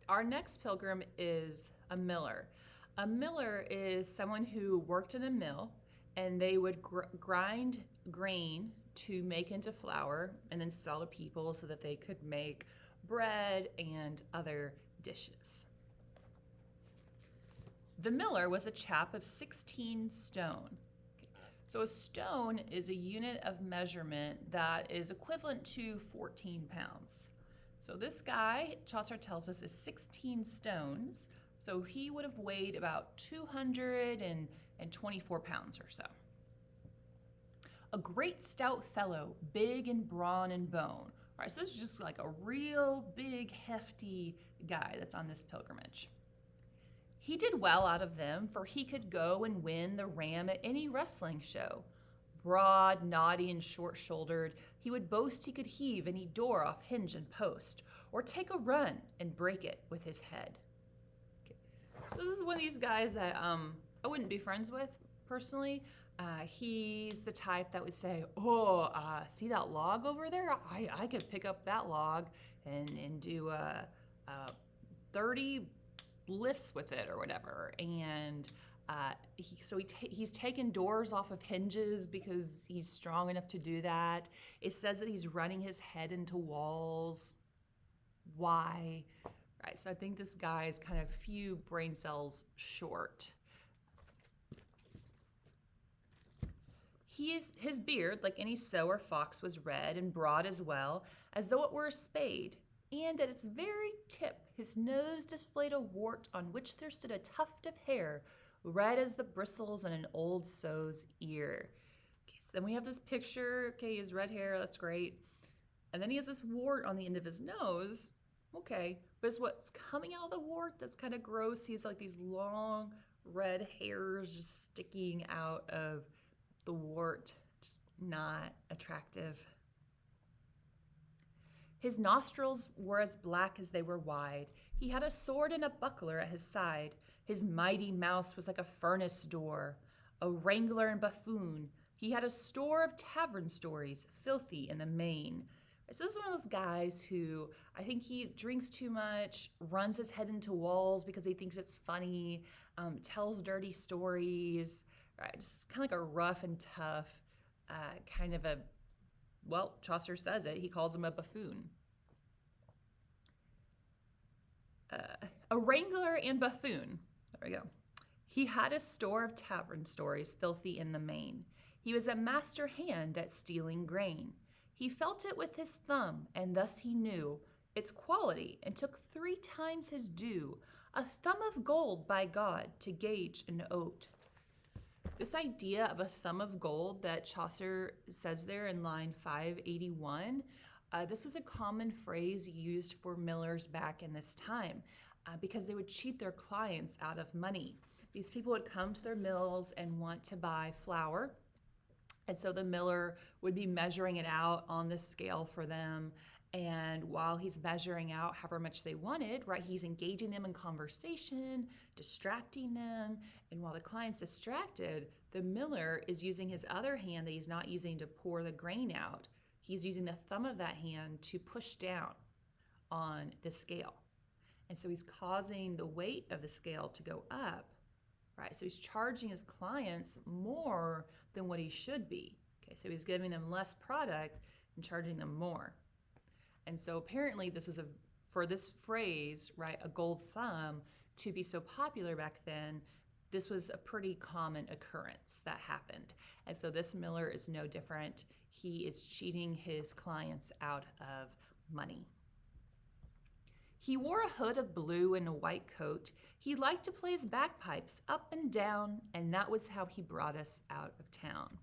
Our next pilgrim is a miller. A miller is someone who worked in a mill and they would grind grain to make into flour and then sell to people so that they could make bread and other dishes. The miller was a chap of 16 stone. So a stone is a unit of measurement that is equivalent to 14 pounds. So this guy, Chaucer tells us, is 16 stones. So he would have weighed about 224 pounds or so. A great stout fellow, big in brawn and bone. All right, so this is just like a real big, hefty guy that's on this pilgrimage. He did well out of them, for he could go and win the ram at any wrestling show. Broad, naughty, and short-shouldered, he would boast he could heave any door off hinge and post, or take a run and break it with his head. Okay. This is one of these guys that I wouldn't be friends with personally. He's the type that would say, see that log over there? I could pick up that log and do 30 lifts with it or whatever. And he's taken doors off of hinges because he's strong enough to do that. It says that he's running his head into walls. Why? Right, so I think this guy is kind of few brain cells short. His beard, like any sow or fox, was red and broad as well, as though it were a spade. And at its very tip, his nose displayed a wart on which there stood a tuft of hair, red as the bristles on an old sow's ear. Okay, so then we have this picture. Okay, he has red hair. That's great. And then he has this wart on the end of his nose. Okay, but it's what's coming out of the wart that's kind of gross. He's like these long red hairs just sticking out of the wart, just not attractive. His nostrils were as black as they were wide. He had a sword and a buckler at his side. His mighty mouse was like a furnace door. A wrangler and buffoon, he had a store of tavern stories, filthy in the main. So this is one of those guys who I think he drinks too much, runs his head into walls because he thinks it's funny, tells dirty stories, right? Just kind of like a rough and tough kind of Chaucer says it. He calls him a buffoon. A wrangler and buffoon. There we go. He had a store of tavern stories, filthy in the main. He was a master hand at stealing grain. He felt it with his thumb, and thus he knew its quality, and took 3 times his due, a thumb of gold by God to gauge an oat. This idea of a thumb of gold that Chaucer says there in line 581, this was a common phrase used for millers back in this time because they would cheat their clients out of money. These people would come to their mills and want to buy flour. And so the miller would be measuring it out on the scale for them. And while he's measuring out however much they wanted, right, he's engaging them in conversation, distracting them. And while the client's distracted, the miller is using his other hand that he's not using to pour the grain out. He's using the thumb of that hand to push down on the scale. And so he's causing the weight of the scale to go up, right? So he's charging his clients more than what he should be. Okay, so he's giving them less product and charging them more. And so apparently this was for this phrase, right, a gold thumb to be so popular back then, this was a pretty common occurrence that happened. And so this miller is no different. He is cheating his clients out of money. He wore a hood of blue and a white coat. He liked to play his bagpipes up and down, and that was how he brought us out of town.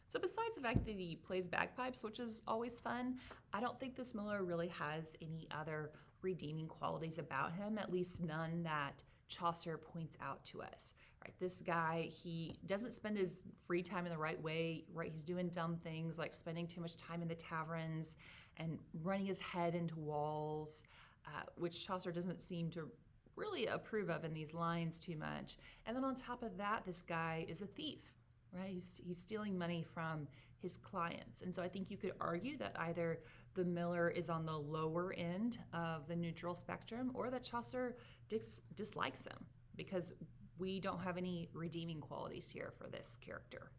So besides the fact that he plays bagpipes, which is always fun, I don't think this miller really has any other redeeming qualities about him, at least none that Chaucer points out to us. Right? This guy, he doesn't spend his free time in the right way, right? He's doing dumb things like spending too much time in the taverns and running his head into walls, which Chaucer doesn't seem to really approve of in these lines too much. And then on top of that, this guy is a thief, right? He's stealing money from his clients. And so I think you could argue that either the miller is on the lower end of the neutral spectrum, or that Chaucer dislikes him, because we don't have any redeeming qualities here for this character.